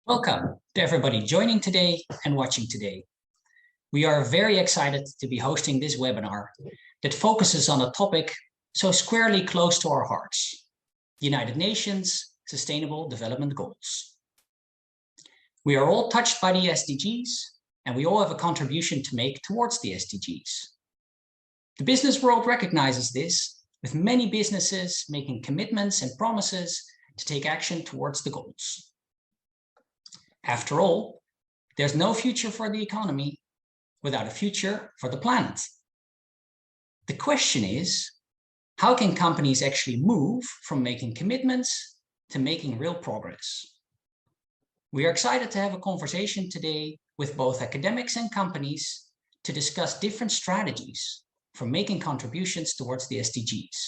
Welcome to everybody joining today and watching today. We are very excited to be hosting this webinar that focuses on a topic so squarely close to our hearts: the United Nations Sustainable Development Goals. We are all touched by the SDGs, and we all have a contribution to make towards the SDGs. The business world recognizes this, with many businesses making commitments and promises to take action towards the goals. After all, there's no future for the economy without a future for the planet. The question is, how can companies actually move from making commitments to making real progress? We are excited to have a conversation today with both academics and companies to discuss different strategies for making contributions towards the SDGs.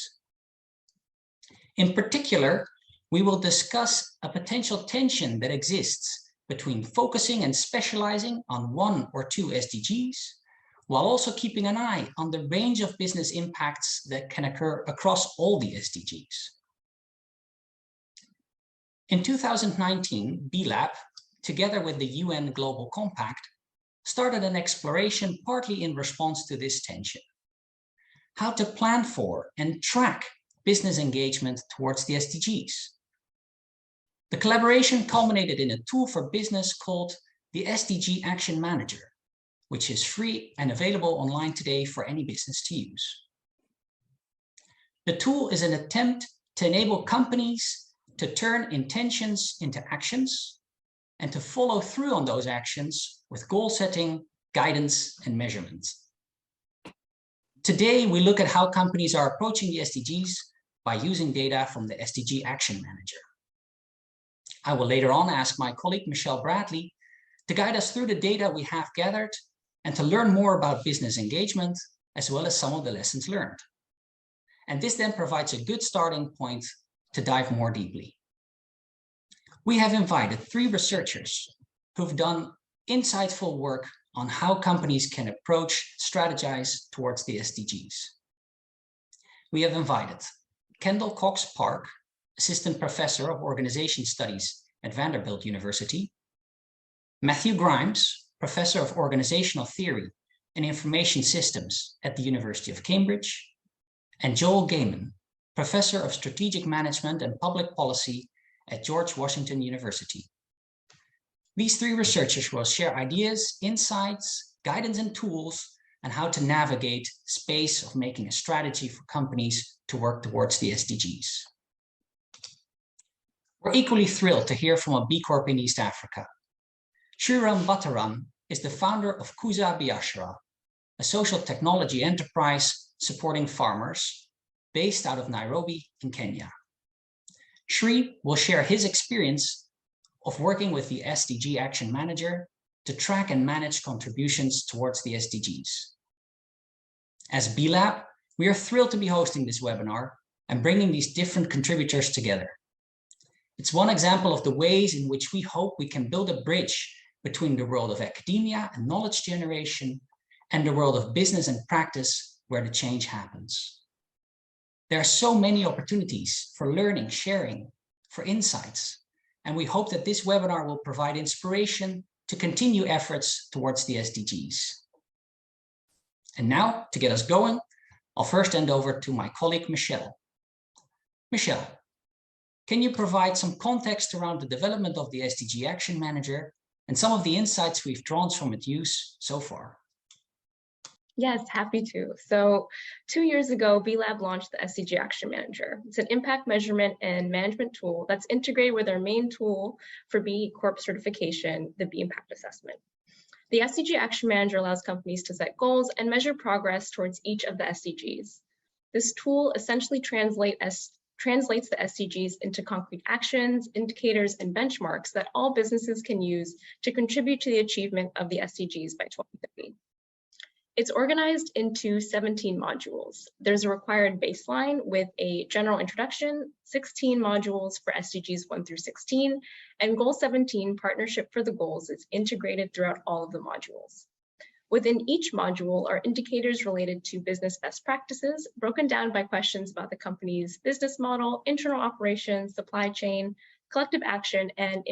In particular, we will discuss a potential tension that exists between focusing and specializing on one or two SDGs, while also keeping an eye on the range of business impacts that can occur across all the SDGs. In 2019, B-Lab, together with the UN Global Compact, started an exploration partly in response to this tension: how to plan for and track business engagement towards the SDGs. The collaboration culminated in a tool for business called the SDG Action Manager, which is free and available online today for any business to use. The tool is an attempt to enable companies to turn intentions into actions and to follow through on those actions with goal setting, guidance, and measurement. Today, we look at how companies are approaching the SDGs by using data from the SDG Action Manager. I will later on ask my colleague Michelle Bradley to guide us through the data we have gathered and to learn more about business engagement, as well as some of the lessons learned. And this then provides a good starting point to dive more deeply. We have invited 3 researchers who've done insightful work on how companies can approach, strategize towards the SDGs. We have invited Kendall Cox-Park, Assistant Professor of Organization Studies at Vanderbilt University; Matthew Grimes, Professor of Organizational Theory and Information Systems at the University of Cambridge; and Joel Gaiman, Professor of Strategic Management and Public Policy at George Washington University. These 3 researchers will share ideas, insights, guidance, and tools on how to navigate the space of making a strategy for companies to work towards the SDGs. We're equally thrilled to hear from a B Corp in East Africa. Sriram Bhattaram is the founder of Kuza Biashara, a social technology enterprise supporting farmers based out of Nairobi in Kenya. Sri will share his experience of working with the SDG Action Manager to track and manage contributions towards the SDGs. As B-Lab, we are thrilled to be hosting this webinar and bringing these different contributors together. It's one example of the ways in which we hope we can build a bridge between the world of academia and knowledge generation and the world of business and practice where the change happens. There are so many opportunities for learning, sharing, for insights, and we hope that this webinar will provide inspiration to continue efforts towards the SDGs. And now, to get us going, I'll first hand over to my colleague, Michelle. Michelle, can you provide some context around the development of the SDG Action Manager and some of the insights we've drawn from its use so far? Yes, happy to. So 2 years ago, B-Lab launched the SDG Action Manager. It's an impact measurement and management tool that's integrated with our main tool for B Corp certification, the B Impact Assessment. The SDG Action Manager allows companies to set goals and measure progress towards each of the SDGs. This tool essentially translates the SDGs into concrete actions, indicators, and benchmarks that all businesses can use to contribute to the achievement of the SDGs by 2030. It's organized into 17 modules. There's a required baseline with a general introduction, 16 modules for SDGs 1 through 16, and Goal 17, Partnership for the Goals, is integrated throughout all of the modules. Within each module are indicators related to business best practices, broken down by questions about the company's business model, internal operations, supply chain, collective action, and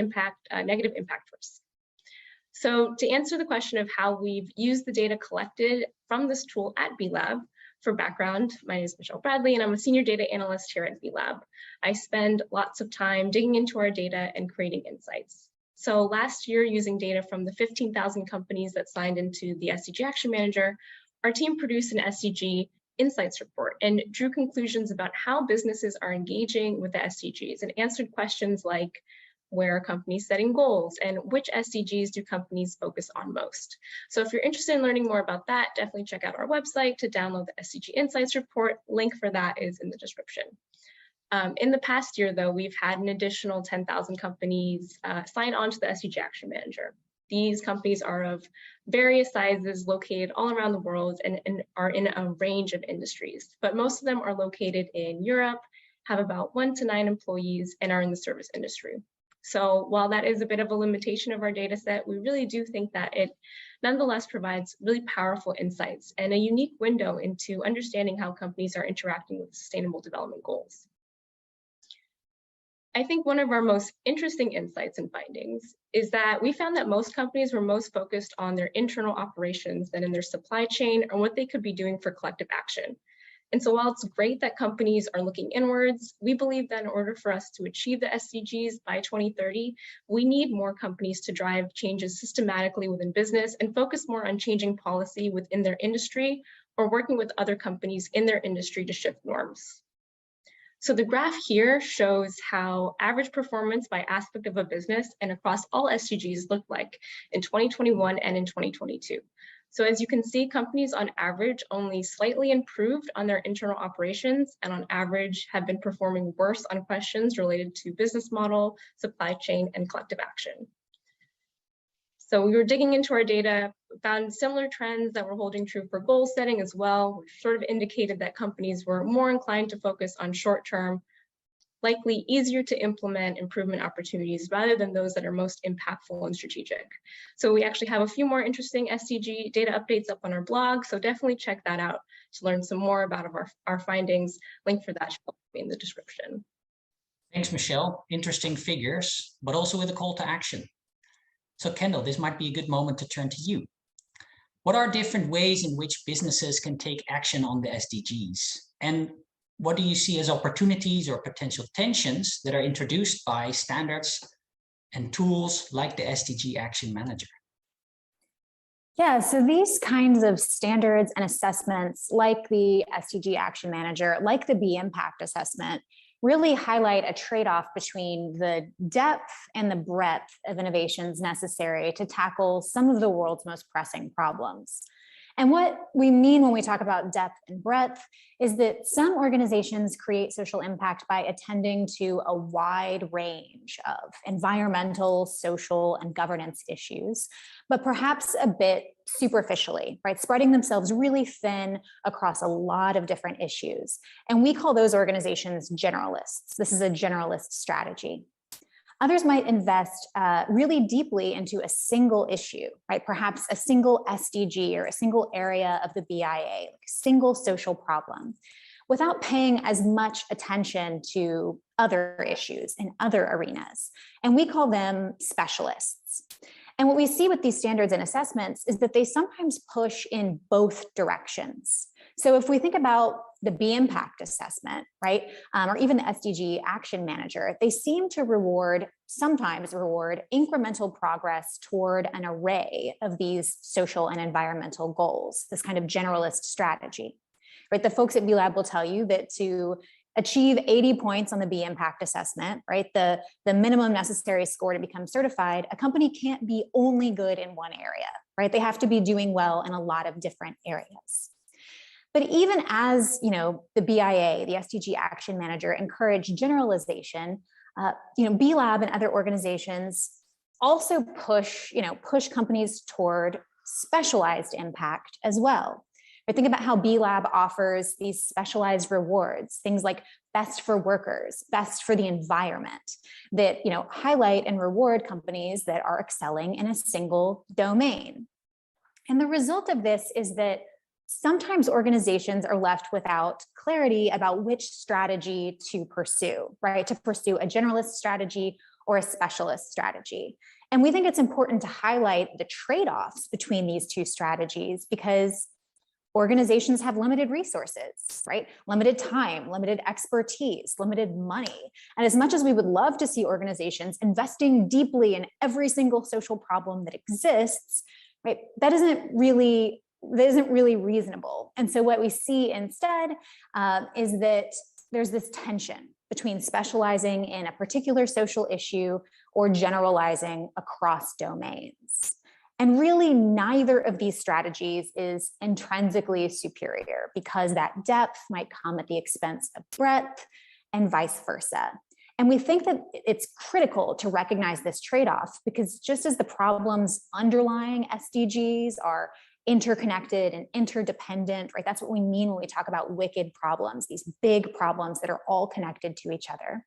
negative impact risk. So to answer the question of how we've used the data collected from this tool at B-Lab, for background, my name is Michelle Bradley, and I'm a senior data analyst here at B-Lab. I spend lots of time digging into our data and creating insights. So last year, using data from the 15,000 companies that signed into the SDG Action Manager, our team produced an SDG Insights report and drew conclusions about how businesses are engaging with the SDGs and answered questions like, where are companies setting goals and which SDGs do companies focus on most? So if you're interested in learning more about that, definitely check out our website to download the SDG Insights report. Link for that is in the description. In the past year, though, we've had an additional 10,000 companies sign on to the SDG Action Manager. These companies are of various sizes, located all around the world, and are in a range of industries. But most of them are located in Europe, have about 1 to 9 employees, and are in the service industry. So while that is a bit of a limitation of our data set, we really do think that it nonetheless provides really powerful insights and a unique window into understanding how companies are interacting with sustainable development goals. I think one of our most interesting insights and findings is that we found that most companies were most focused on their internal operations than in their supply chain or what they could be doing for collective action. And so while it's great that companies are looking inwards, we believe that in order for us to achieve the SDGs by 2030, we need more companies to drive changes systematically within business and focus more on changing policy within their industry or working with other companies in their industry to shift norms. So the graph here shows how average performance by aspect of a business and across all SDGs looked like in 2021 and in 2022. So as you can see, companies on average only slightly improved on their internal operations and on average have been performing worse on questions related to business model, supply chain, and collective action. So we were digging into our data, found similar trends that were holding true for goal setting as well, which sort of indicated that companies were more inclined to focus on short-term, likely easier to implement improvement opportunities rather than those that are most impactful and strategic. So we actually have a few more interesting SDG data updates up on our blog, so definitely check that out to learn some more about our findings. Link for that will be in the description. Thanks, Michelle. Interesting figures, but also with a call to action. So Kendall, this might be a good moment to turn to you. What are different ways in which businesses can take action on the SDGs? And what do you see as opportunities or potential tensions that are introduced by standards and tools like the SDG Action Manager? Yeah, so these kinds of standards and assessments like the SDG Action Manager, like the B Impact Assessment, really highlight a trade-off between the depth and the breadth of innovations necessary to tackle some of the world's most pressing problems. And what we mean when we talk about depth and breadth is that some organizations create social impact by attending to a wide range of environmental, social, and governance issues, but perhaps a bit superficially, right? Spreading themselves really thin across a lot of different issues. And we call those organizations generalists. This is a generalist strategy. Others might invest really deeply into a single issue, right? Perhaps a single SDG or a single area of the BIA, like a single social problem, without paying as much attention to other issues in other arenas. And we call them specialists. And what we see with these standards and assessments is that they sometimes push in both directions. So if we think about the B Impact Assessment, right, or even the SDG Action Manager, they seem to sometimes reward incremental progress toward an array of these social and environmental goals, this kind of generalist strategy, right? The folks at B-Lab will tell you that to achieve 80 points on the B Impact Assessment, right, the minimum necessary score to become certified, a company can't be only good in one area, right? They have to be doing well in a lot of different areas. But even as the BIA, the SDG Action Manager, encourage generalization, B-Lab and other organizations also push companies toward specialized impact as well. But think about how B-Lab offers these specialized rewards, things like best for workers, best for the environment, that highlight and reward companies that are excelling in a single domain. And the result of this is that sometimes organizations are left without clarity about which strategy to pursue, right? To pursue a generalist strategy or a specialist strategy. And we think it's important to highlight the trade-offs between these two strategies because organizations have limited resources, right? Limited time, limited expertise, limited money. And as much as we would love to see organizations investing deeply in every single social problem that exists, right, that isn't really reasonable. And so what we see instead is that there's this tension between specializing in a particular social issue or generalizing across domains. And really, neither of these strategies is intrinsically superior because that depth might come at the expense of breadth and vice versa. And we think that it's critical to recognize this trade-off because just as the problems underlying SDGs are interconnected and interdependent, right? That's what we mean when we talk about wicked problems, these big problems that are all connected to each other.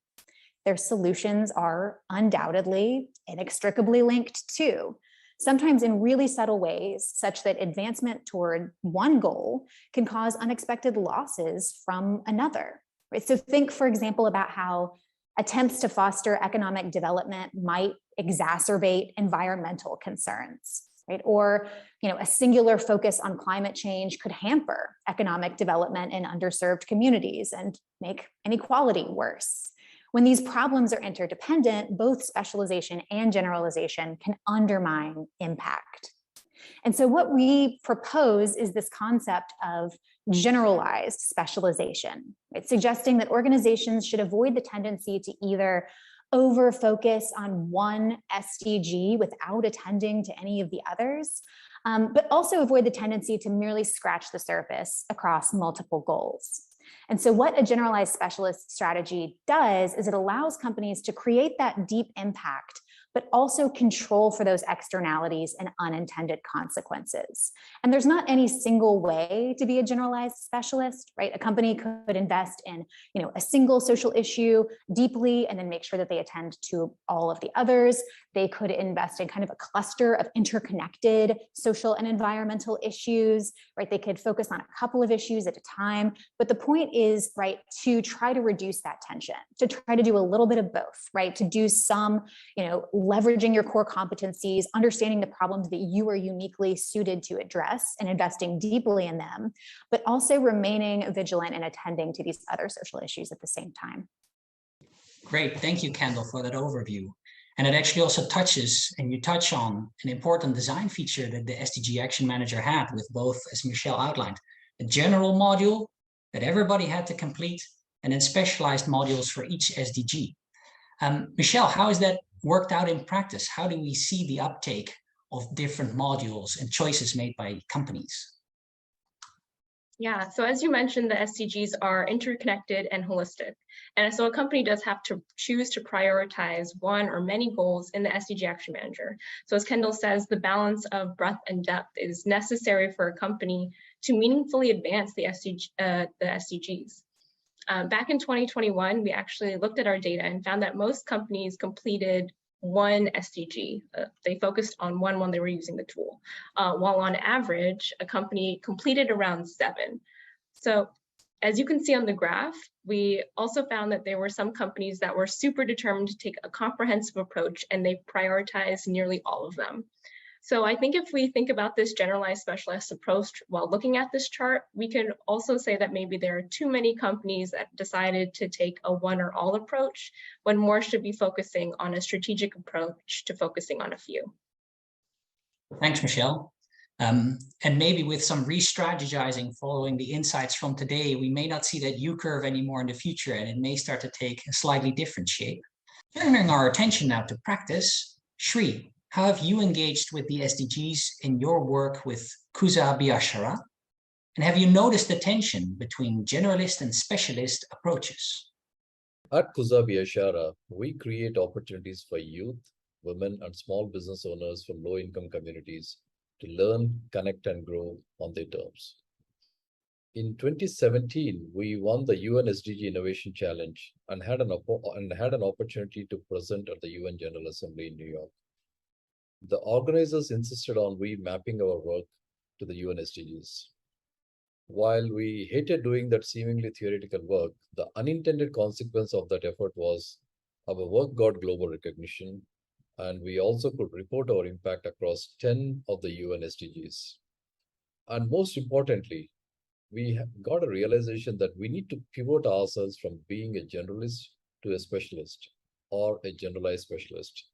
Their solutions are undoubtedly inextricably linked too, sometimes in really subtle ways, such that advancement toward one goal can cause unexpected losses from another. Right? So think, for example, about how attempts to foster economic development might exacerbate environmental concerns. Right? Or, a singular focus on climate change could hamper economic development in underserved communities and make inequality worse. When these problems are interdependent, both specialization and generalization can undermine impact. And so what we propose is this concept of generalized specialization, right? Suggesting that organizations should avoid the tendency to either over-focus on one SDG without attending to any of the others, but also avoid the tendency to merely scratch the surface across multiple goals. And so what a generalized specialist strategy does is it allows companies to create that deep impact, but also control for those externalities and unintended consequences. And there's not any single way to be a generalized specialist, right? A company could invest in, a single social issue deeply and then make sure that they attend to all of the others. They could invest in kind of a cluster of interconnected social and environmental issues, right? They could focus on a couple of issues at a time. But the point is, right, to try to reduce that tension, to try to do a little bit of both, right? To do some, leveraging your core competencies, understanding the problems that you are uniquely suited to address and investing deeply in them, but also remaining vigilant and attending to these other social issues at the same time. Great, thank you, Kendall, for that overview. And it actually also you touch on an important design feature that the SDG Action Manager had with both, as Michelle outlined, a general module that everybody had to complete, and then specialized modules for each SDG. Michelle, how is that worked out in practice? How do we see the uptake of different modules and choices made by companies? Yeah, so as you mentioned, the SDGs are interconnected and holistic. And so a company does have to choose to prioritize one or many goals in the SDG Action Manager. So as Kendall says, the balance of breadth and depth is necessary for a company to meaningfully advance the SDGs. Back in 2021, we actually looked at our data and found that most companies completed one SDG. They focused on one when they were using the tool, while on average, a company completed around 7. So as you can see on the graph, we also found that there were some companies that were super determined to take a comprehensive approach and they prioritized nearly all of them. So I think if we think about this generalized specialist approach while looking at this chart, we can also say that maybe there are too many companies that decided to take a one or all approach when more should be focusing on a strategic approach to focusing on a few. Thanks, Michelle. And maybe with some re-strategizing following the insights from today, we may not see that U-curve anymore in the future, and it may start to take a slightly different shape. Turning our attention now to practice, Shri, how have you engaged with the SDGs in your work with Kuza Biashara? And have you noticed the tension between generalist and specialist approaches? At Kuza Biashara, we create opportunities for youth, women, and small business owners from low-income communities to learn, connect, and grow on their terms. In 2017, we won the UN SDG Innovation Challenge and had an opportunity to present at the UN General Assembly in New York. The organizers insisted on we mapping our work to the UN SDGs. While we hated doing that seemingly theoretical work, the unintended consequence of that effort was our work got global recognition, and we also could report our impact across 10 of the UN SDGs. And most importantly, we got a realization that we need to pivot ourselves from being a generalist to a specialist or a generalized specialist.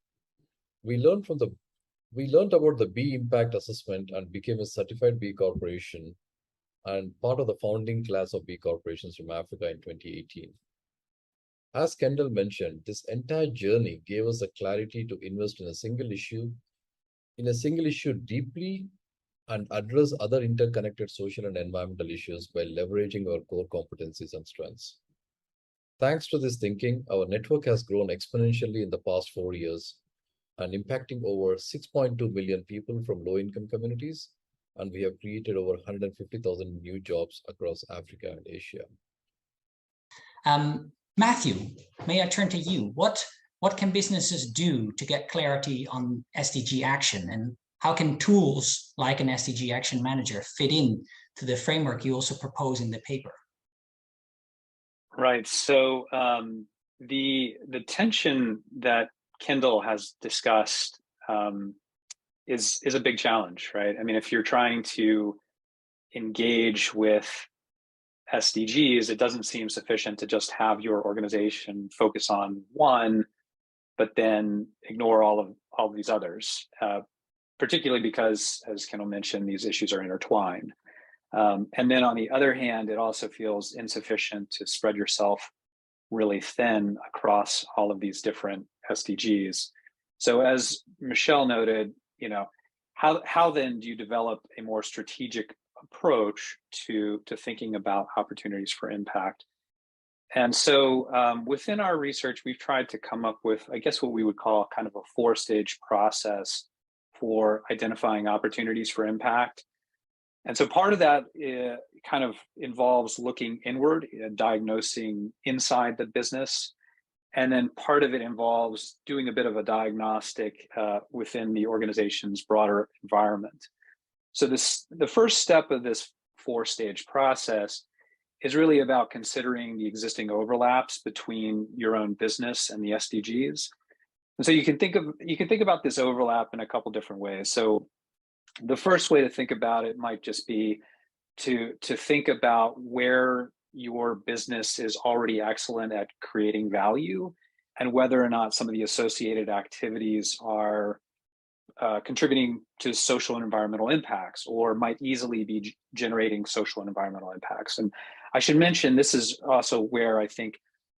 We learned from the we learned about the B impact assessment and became a certified B corporation and part of the founding class of B corporations from Africa in 2018. As Kendall mentioned, this entire journey gave us the clarity to invest in a single issue deeply and address other interconnected social and environmental issues by leveraging our core competencies and strengths. Thanks to this thinking, our network has grown exponentially in the past 4 years and impacting over 6.2 million people from low-income communities, and we have created over 150,000 new jobs across Africa and Asia. Matthew, may I turn to you? What can businesses do to get clarity on SDG action, and how can tools like an SDG action manager fit in to the framework you also propose in the paper? Right. So the tension that Kendall has discussed is a big challenge, right? I mean, if you're trying to engage with SDGs, it doesn't seem sufficient to just have your organization focus on one, but then ignore all of these others, particularly because, as Kendall mentioned, these issues are intertwined. And then on the other hand, it also feels insufficient to spread yourself really thin across all of these different SDGs. So as Michelle noted, how then do you develop a more strategic approach to thinking about opportunities for impact? And so within our research, we've tried to come up with, I guess, what we would call kind of a 4-stage process for identifying opportunities for impact. And so part of that kind of involves looking inward, diagnosing inside the business. And then part of it involves doing a bit of a diagnostic within the organization's broader environment. So the first step of this 4-stage process is really about considering the existing overlaps between your own business and the SDGs. And so you can think about this overlap in a couple different ways. So the first way to think about it might just be to think about where your business is already excellent at creating value and whether or not some of the associated activities are contributing to social and environmental impacts or might easily be generating social and environmental impacts. And I should mention, this is also where I think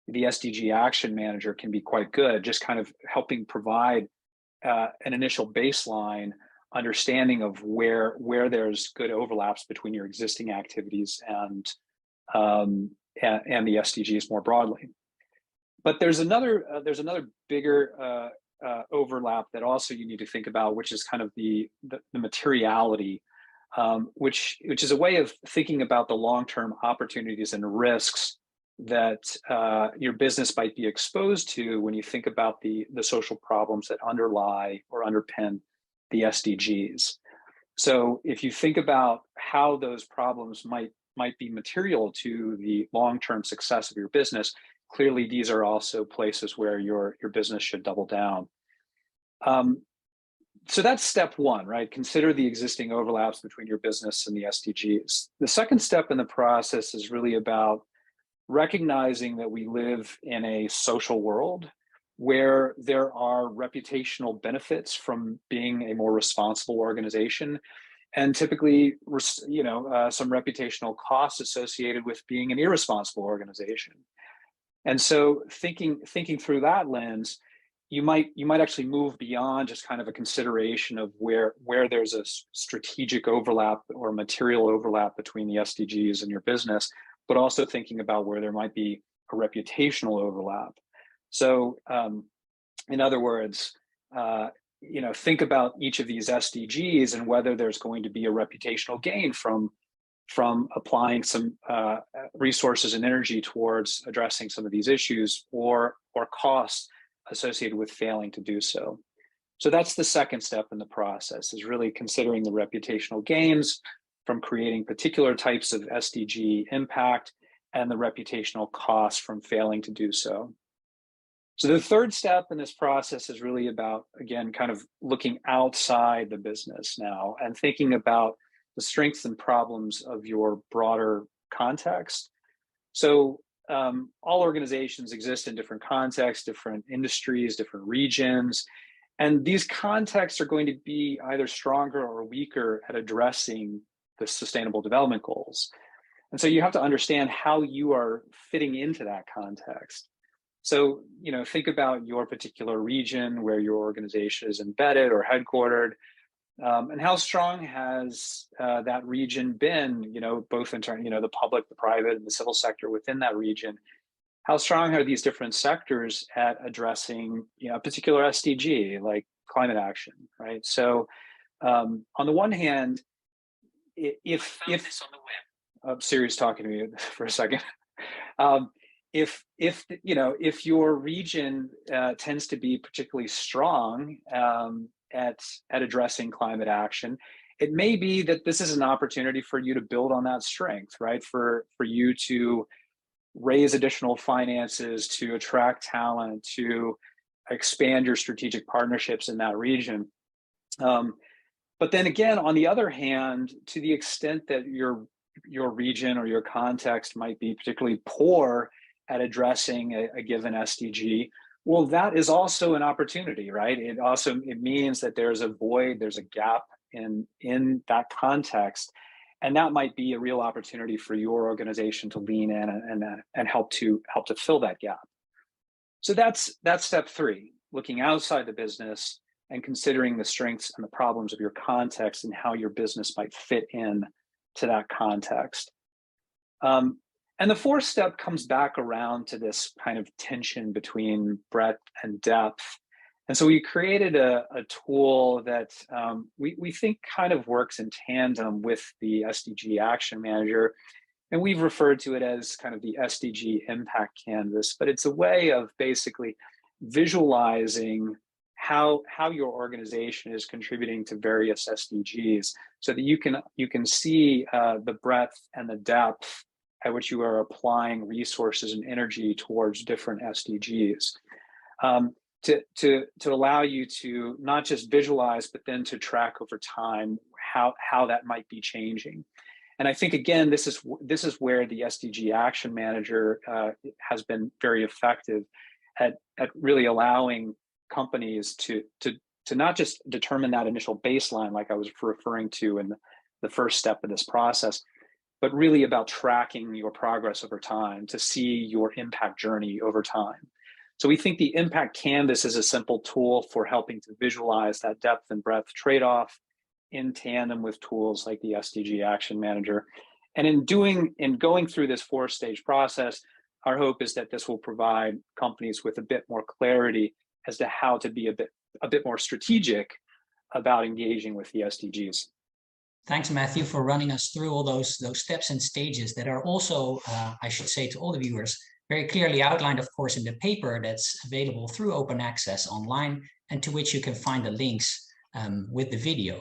the SDG Action Manager can be quite good, just kind of helping provide an initial baseline understanding of where there's good overlaps between your existing activities and the SDGs more broadly. But there's another bigger overlap that also you need to think about, which is kind of the materiality, which is a way of thinking about the long-term opportunities and risks that your business might be exposed to when you think about the social problems that underlie or underpin the SDGs. So if you think about how those problems might be material to the long-term success of your business, clearly these are also places where your business should double down. So that's step one, right? Consider the existing overlaps between your business and the SDGs. The second step in the process is really about recognizing that we live in a social world where there are reputational benefits from being a more responsible organization, and typically, some reputational costs associated with being an irresponsible organization. And so, thinking through that lens, you might actually move beyond just kind of a consideration of where there's a strategic overlap or material overlap between the SDGs and your business, but also thinking about where there might be a reputational overlap. So, in other words, think about each of these SDGs and whether there's going to be a reputational gain from applying some resources and energy towards addressing some of these issues, or costs associated with failing to do so. So that's the second step in the process, is really considering the reputational gains from creating particular types of SDG impact and the reputational costs from failing to do so. So the third step in this process is really about, again, kind of looking outside the business now and thinking about the strengths and problems of your broader context. So all organizations exist in different contexts, different industries, different regions, and these contexts are going to be either stronger or weaker at addressing the Sustainable Development Goals. And so you have to understand how you are fitting into that context. So, think about your particular region where your organization is embedded or headquartered, and how strong has that region been, both in terms, the public, the private, and the civil sector within that region. How strong are these different sectors at addressing, a particular SDG like climate action, right? So, on the one hand, if this on the web, Siri's talking to me for a second. If your region tends to be particularly strong at addressing climate action, it may be that this is an opportunity for you to build on that strength, right? For you to raise additional finances, to attract talent, to expand your strategic partnerships in that region. But then again, on the other hand, to the extent that your region or your context might be particularly poor at addressing a given SDG, well, that is also an opportunity, right? It means that there's a void, there's a gap in that context, and that might be a real opportunity for your organization to lean in and help to fill that gap. So that's step 3, looking outside the business and considering the strengths and the problems of your context and how your business might fit in to that context. And the 4th step comes back around to this kind of tension between breadth and depth. And so we created a tool that we think kind of works in tandem with the SDG Action Manager. And we've referred to it as kind of the SDG Impact Canvas, but it's a way of basically visualizing how your organization is contributing to various SDGs so that you can see the breadth and the depth at which you are applying resources and energy towards different SDGs, to allow you to not just visualize, but then to track over time how that might be changing. And I think, again, this is where the SDG Action Manager has been very effective at really allowing companies to not just determine that initial baseline, like I was referring to in the first step of this process, but really about tracking your progress over time to see your impact journey over time. So we think the Impact Canvas is a simple tool for helping to visualize that depth and breadth trade-off in tandem with tools like the SDG Action Manager. And in going through this 4-stage process, our hope is that this will provide companies with a bit more clarity as to how to be a bit more strategic about engaging with the SDGs. Thanks, Matthew, for running us through all those steps and stages that are also, I should say to all the viewers, very clearly outlined, of course, in the paper that's available through open access online and to which you can find the links with the video.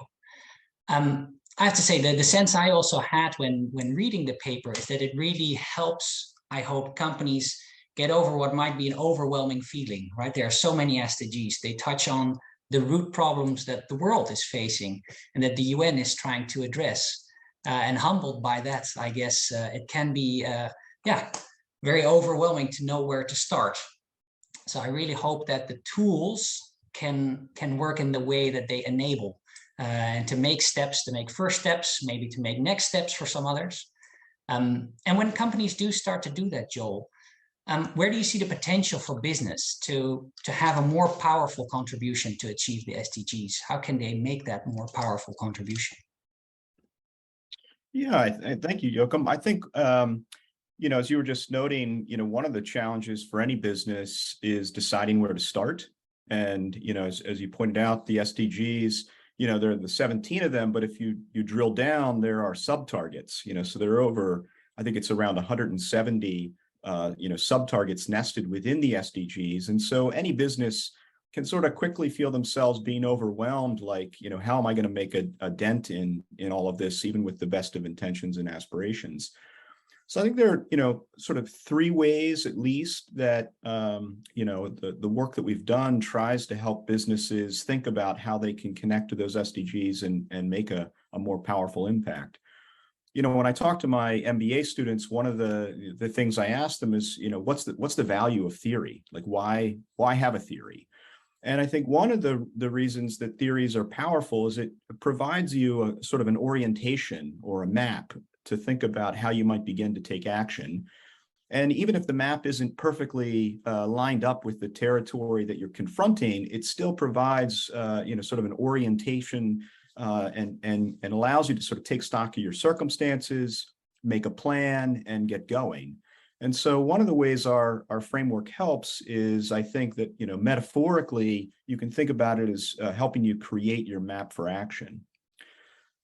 I have to say that the sense I also had when reading the paper is that it really helps, I hope, companies get over what might be an overwhelming feeling, right? There are so many SDGs. They touch on the root problems that the world is facing and that the UN is trying to address. And humbled by that, I guess it can be, very overwhelming to know where to start. So I really hope that the tools can work in the way that they enable and to make steps, to make first steps, maybe to make next steps for some others. And when companies do start to do that, Joel, where do you see the potential for business to have a more powerful contribution to achieve the SDGs? How can they make that more powerful contribution? Yeah, thank you, Joachim. I think, as you were just noting, one of the challenges for any business is deciding where to start. And, as you pointed out, the SDGs, there are the 17 of them, but if you drill down, there are sub-targets, so there are over, I think it's around 170 sub-targets nested within the SDGs. And so any business can sort of quickly feel themselves being overwhelmed, like, how am I going to make a dent in all of this, even with the best of intentions and aspirations? So I think there are, sort of three ways at least that, the work that we've done tries to help businesses think about how they can connect to those SDGs and make a more powerful impact. When I talk to my MBA students, one of the things I ask them is, what's the value of theory? Like, why have a theory? And I think one of the reasons that theories are powerful is it provides you a sort of an orientation or a map to think about how you might begin to take action. And even if the map isn't perfectly lined up with the territory that you're confronting, it still provides, sort of an orientation and allows you to sort of take stock of your circumstances, make a plan, and get going. And so one of the ways our framework helps is, I think that, metaphorically, you can think about it as helping you create your map for action.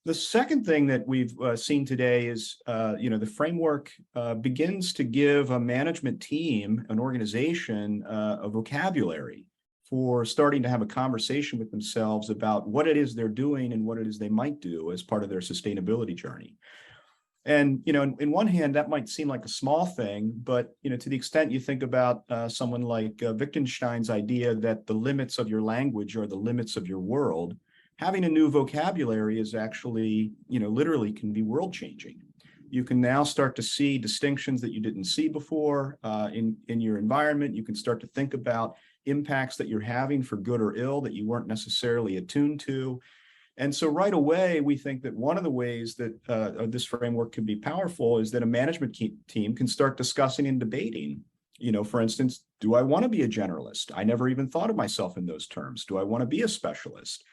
The second thing that we've seen today is, the framework begins to give a management team, an organization, a vocabulary for starting to have a conversation with themselves about what it is they're doing and what it is they might do as part of their sustainability journey. And, in one hand, that might seem like a small thing, but, to the extent you think about someone like Wittgenstein's idea that the limits of your language are the limits of your world, having a new vocabulary is actually, literally can be world changing. You can now start to see distinctions that you didn't see before in your environment. You can start to think about impacts that you're having for good or ill that you weren't necessarily attuned to. And so right away, we think that one of the ways that this framework can be powerful is that a management team can start discussing and debating. For instance, do I want to be a generalist? I never even thought of myself in those terms. Do I want to be a specialist?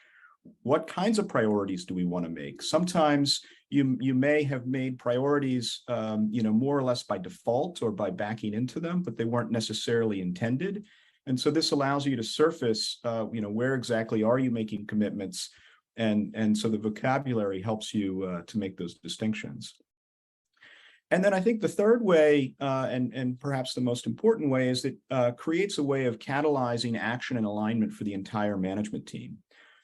What kinds of priorities do we want to make? Sometimes you may have made priorities, more or less by default or by backing into them, but they weren't necessarily intended. And so this allows you to surface, where exactly are you making commitments? And so the vocabulary helps you to make those distinctions. And then I think the third way, and perhaps the most important way, is that creates a way of catalyzing action and alignment for the entire management team.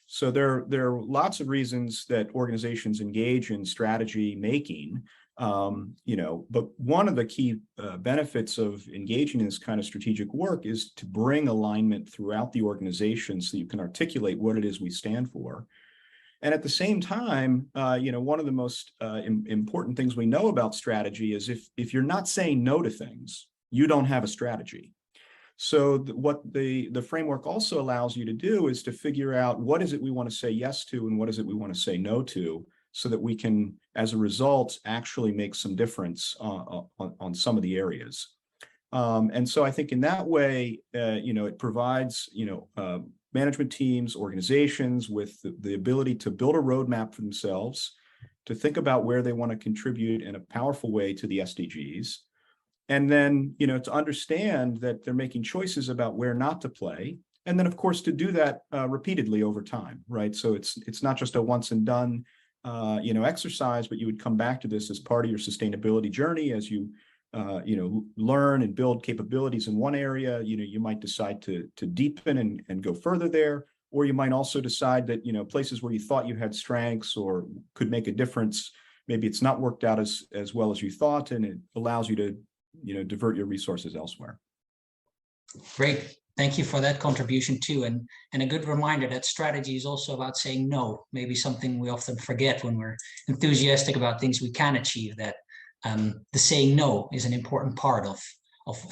So there are lots of reasons that organizations engage in strategy making, but one of the key benefits of engaging in this kind of strategic work is to bring alignment throughout the organization so you can articulate what it is we stand for. And at the same time, one of the most important things we know about strategy is if you're not saying no to things, you don't have a strategy. So what the framework also allows you to do is to figure out what is it we want to say yes to and what is it we want to say no to, so that we can, as a result, actually make some difference on some of the areas. And so I think in that way, it provides, management teams, organizations with the ability to build a roadmap for themselves, to think about where they want to contribute in a powerful way to the SDGs. And then, to understand that they're making choices about where not to play. And then, of course, to do that repeatedly over time, right? So it's not just a once and done, exercise, but you would come back to this as part of your sustainability journey as you, learn and build capabilities in one area. You might decide to deepen and go further there, or you might also decide that, places where you thought you had strengths or could make a difference, maybe it's not worked out as well as you thought, and it allows you to divert your resources elsewhere. Great. Thank you for that contribution too. And a good reminder that strategy is also about saying no, maybe something we often forget when we're enthusiastic about things we can achieve, that the saying no is an important part of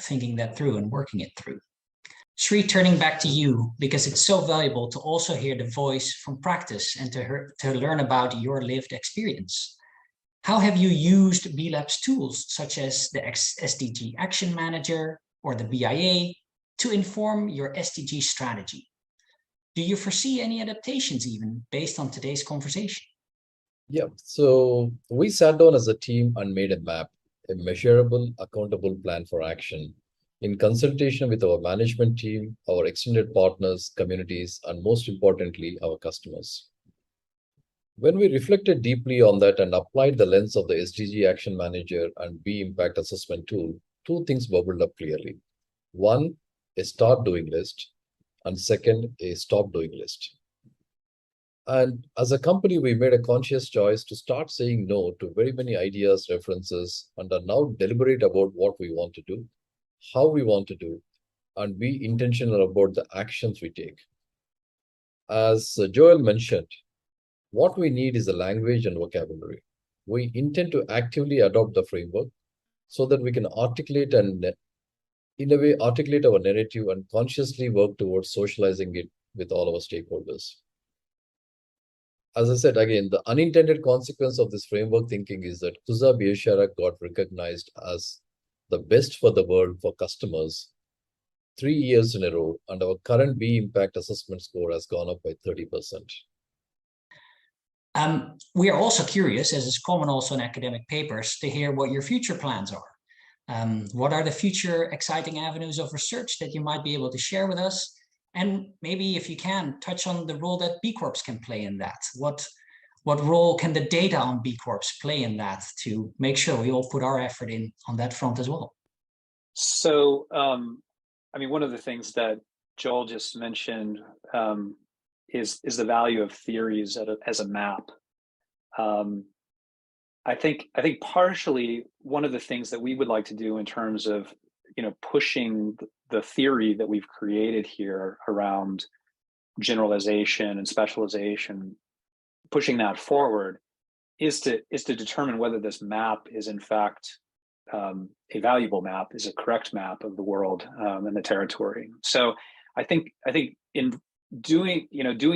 thinking that through and working it through. Sri, turning back to you, because it's so valuable to also hear the voice from practice and to learn about your lived experience. How have you used B-Lab's tools, such as the SDG Action Manager or the BIA, to inform your SDG strategy? Do you foresee any adaptations even based on today's conversation? Yeah, so we sat down as a team and made a map, a measurable, accountable plan for action in consultation with our management team, our extended partners, communities, and most importantly, our customers. When we reflected deeply on that and applied the lens of the SDG Action Manager and B Impact Assessment tool, two things bubbled up clearly. One, a start doing list, and second, a stop doing list. And as a company, we made a conscious choice to start saying no to very many ideas, references, and are now deliberate about what we want to do, how we want to do, and be intentional about the actions we take. As Joel mentioned, what we need is a language and vocabulary. We intend to actively adopt the framework so that we can articulate and, in a way, articulate our narrative and consciously work towards socializing it with all our stakeholders. As I said again, the unintended consequence of this framework thinking is that Kuza Biashara got recognized as the best for the world for customers 3 years in a row, and our current B impact assessment score has gone up by 30%. We are also curious, as is common also in academic papers, to hear what your future plans are. What are the future exciting avenues of research that you might be able to share with us? And maybe if you can, touch on the role that B Corps can play in that. What role can the data on B Corps play in that to make sure we all put our effort in on that front as well? So, I mean, one of the things that Joel just mentioned is the value of theories as a map. I think partially one of the things that we would like to do in terms of pushing the theory that we've created here around generalization and specialization, pushing that forward, is to determine whether this map is in fact a valuable map, is a correct map of the world and the territory. So I think in doing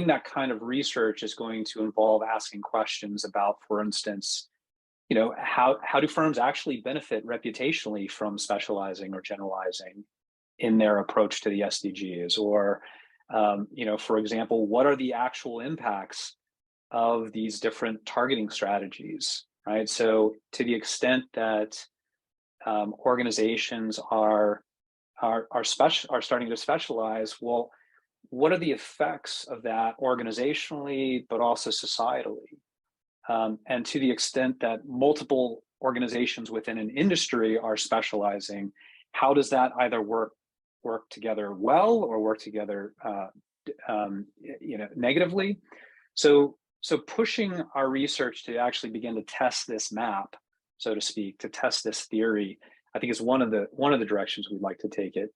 that kind of research is going to involve asking questions about, for instance, how do firms actually benefit reputationally from specializing or generalizing in their approach to the SDGs? Or, for example, what are the actual impacts of these different targeting strategies, right? So to the extent that organizations are starting to specialize, well, what are the effects of that organizationally, but also societally? And to the extent that multiple organizations within an industry are specializing, how does that either work together well or work together negatively? So pushing our research to actually begin to test this map, so to speak, to test this theory, I think is one of the directions we'd like to take it.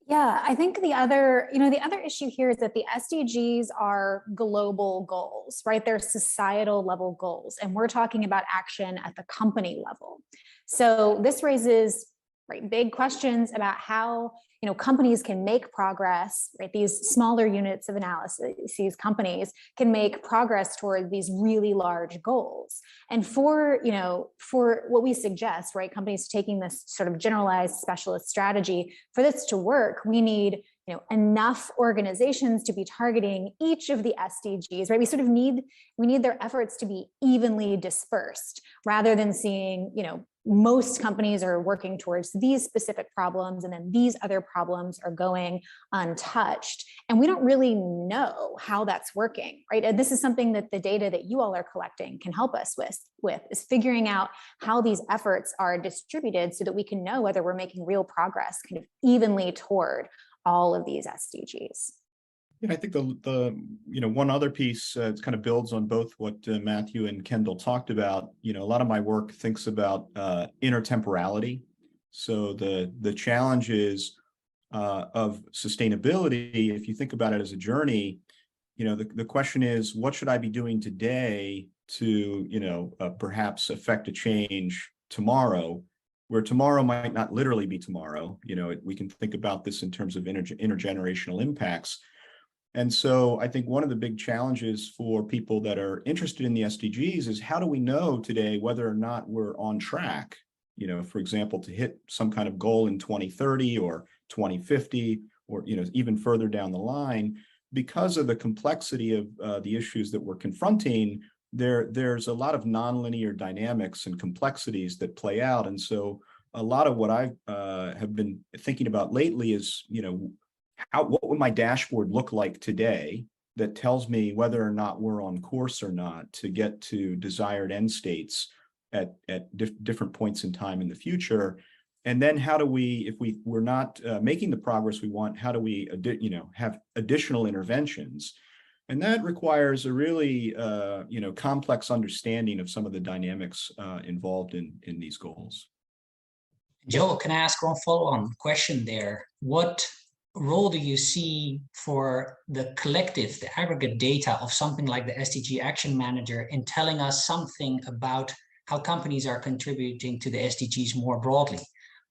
Yeah, I think the other issue here is that the SDGs are global goals, right? They're societal level goals, and we're talking about action at the company level. So this raises big questions about how companies can make progress, right? These smaller units of analysis, these companies can make progress toward these really large goals. And for what we suggest, right, companies taking this sort of generalized specialist strategy, for this to work, we need enough organizations to be targeting each of the SDGs, right? We need their efforts to be evenly dispersed rather than seeing, most companies are working towards these specific problems and then these other problems are going untouched. And we don't really know how that's working, right? And this is something that the data that you all are collecting can help us with is figuring out how these efforts are distributed so that we can know whether we're making real progress kind of evenly toward all of these SDGs. Yeah, I think the one other piece kind of builds on both what Matthew and Kendall talked about. A lot of my work thinks about intertemporality. So the challenges of sustainability, if you think about it as a journey, the question is, what should I be doing today to perhaps affect a change tomorrow, where tomorrow might not literally be tomorrow. We can think about this in terms of intergenerational impacts. And so I think one of the big challenges for people that are interested in the SDGs is, how do we know today whether or not we're on track, for example, to hit some kind of goal in 2030 or 2050, or, even further down the line, because of the complexity of the issues that we're confronting. There's a lot of nonlinear dynamics and complexities that play out. And so a lot of what I have been thinking about lately is, what would my dashboard look like today that tells me whether or not we're on course or not to get to desired end states at different points in time in the future. And then how do we, if we're not making the progress we want, how do we, have additional interventions? And that requires a really, complex understanding of some of the dynamics involved in these goals. Joel, can I ask one follow-on question there? What role do you see for the collective, the aggregate data of something like the SDG Action Manager in telling us something about how companies are contributing to the SDGs more broadly?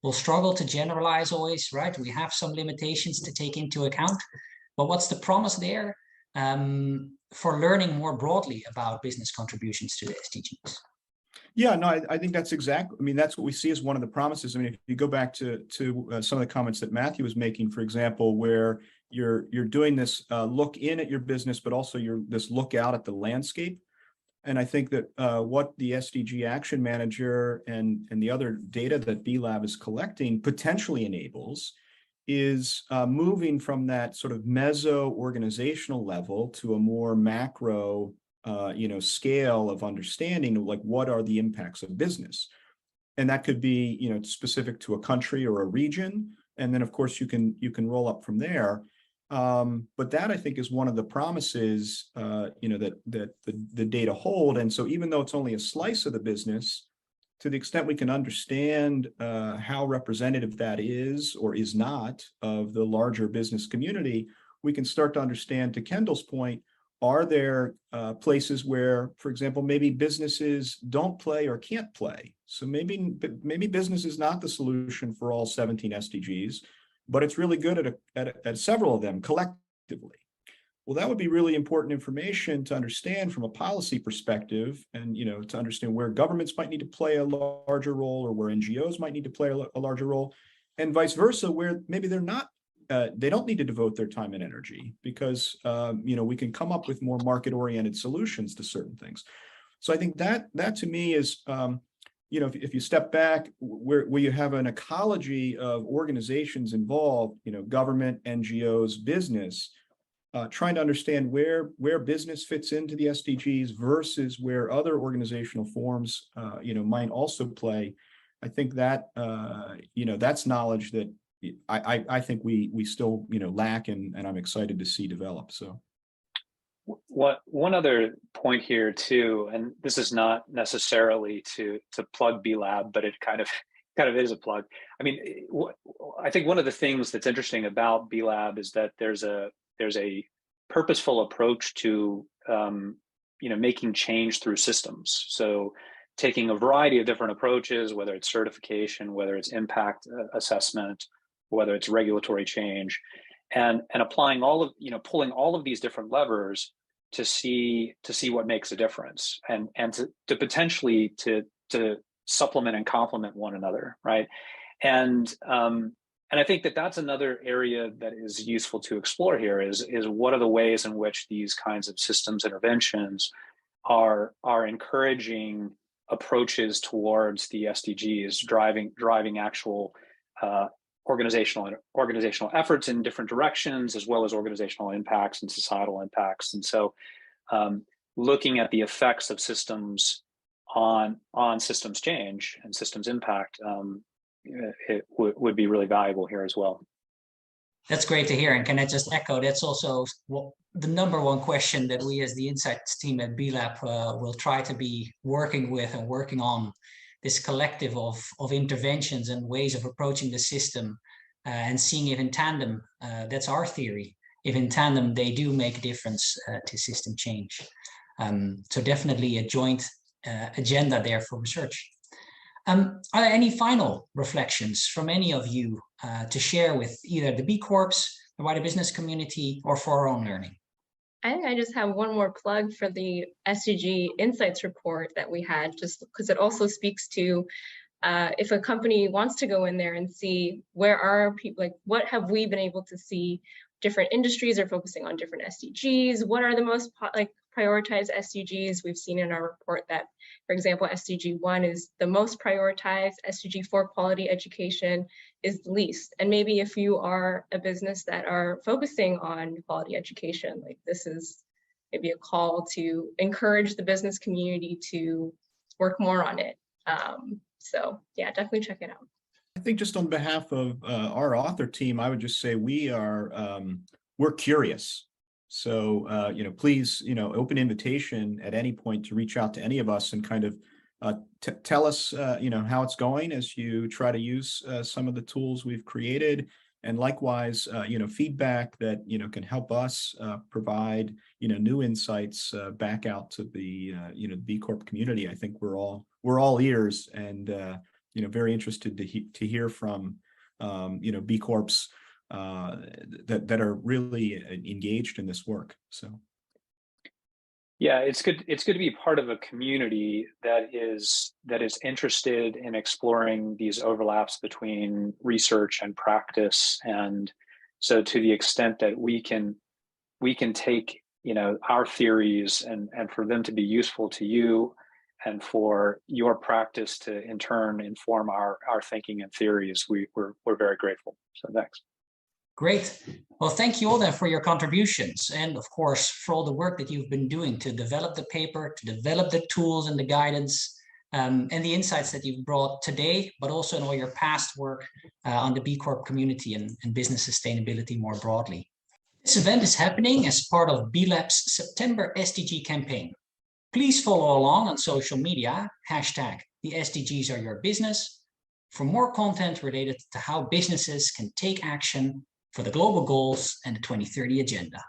We'll struggle to generalize always, right? We have some limitations to take into account, but what's the promise there for learning more broadly about business contributions to the SDGs? Yeah, no, I think that's exactly, I mean, that's what we see as one of the promises. I mean, if you go back to some of the comments that Matthew was making, for example, where you're doing this look in at your business, but also this look out at the landscape. And I think that what the SDG Action Manager and the other data that B-Lab is collecting potentially enables is moving from that sort of meso organizational level to a more macro scale of understanding of like what are the impacts of business. And that could be, specific to a country or a region. And then of course you can roll up from there. But that I think is one of the promises, that the data hold. And so even though it's only a slice of the business, to the extent we can understand how representative that is or is not of the larger business community, we can start to understand, to Kendall's point, are there places where, for example, maybe businesses don't play or can't play? So maybe business is not the solution for all 17 SDGs, but it's really good at several of them collectively. Well, that would be really important information to understand from a policy perspective, and to understand where governments might need to play a larger role, or where NGOs might need to play a larger role, and vice versa, where maybe they're not. They don't need to devote their time and energy because we can come up with more market-oriented solutions to certain things. So I think that to me is, if you step back, where you have an ecology of organizations involved, government, NGOs, business, trying to understand where business fits into the SDGs versus where other organizational forms, might also play. I think that, that's knowledge that I think we still lack, and I'm excited to see develop. So one other point here too, and this is not necessarily to plug B-Lab, but it kind of is a plug. I mean, I think one of the things that's interesting about B-Lab is that there's a purposeful approach to making change through systems. So taking a variety of different approaches, whether it's certification, whether it's impact assessment, whether it's regulatory change, and applying pulling all of these different levers to see what makes a difference, and to potentially to supplement and complement one another, right? And I think that that's another area that is useful to explore here is what are the ways in which these kinds of systems interventions are encouraging approaches towards the SDGs, driving actual organizational efforts in different directions, as well as organizational impacts and societal impacts. And so looking at the effects of systems on systems change and systems impact, it would be really valuable here as well. That's great to hear. And can I just echo, that's also the number one question that we as the Insights team at B-Lab will try to be working with and working on, this collective of interventions and ways of approaching the system and seeing if in tandem, that's our theory, if in tandem they do make a difference to system change. So definitely a joint agenda there for research. Are there any final reflections from any of you to share with either the B Corps, the wider business community, or for our own learning? I think I just have one more plug for the SDG Insights report that we had, just because it also speaks to if a company wants to go in there and see where are people, like what have we been able to see, different industries are focusing on different SDGs, what are the most prioritized SDGs. We've seen in our report that, for example, SDG 1 is the most prioritized, SDG 4 quality education is the least. And maybe if you are a business that are focusing on quality education, like this is maybe a call to encourage the business community to work more on it. So yeah, definitely check it out. I think just on behalf of our author team, I would just say we're curious. So, please, open invitation at any point to reach out to any of us and kind of tell us, how it's going as you try to use some of the tools we've created. And likewise, feedback that, can help us provide, new insights back out to the, B Corp community. I think we're all ears and, very interested to hear from, B Corps that are really engaged in this work. So. Yeah, it's good. It's good to be part of a community that is interested in exploring these overlaps between research and practice. And so, to the extent that we can take our theories and for them to be useful to you, and for your practice to in turn inform our thinking and theories, we're very grateful. So thanks. Great. Well, thank you all then for your contributions, and of course for all the work that you've been doing to develop the paper, to develop the tools and the guidance, and the insights that you've brought today, but also in all your past work on the B Corp community and business sustainability more broadly. This event is happening as part of B Lab's September SDG campaign. Please follow along on social media, #the SDGs are your business, for more content related to how businesses can take action for the global goals and the 2030 agenda.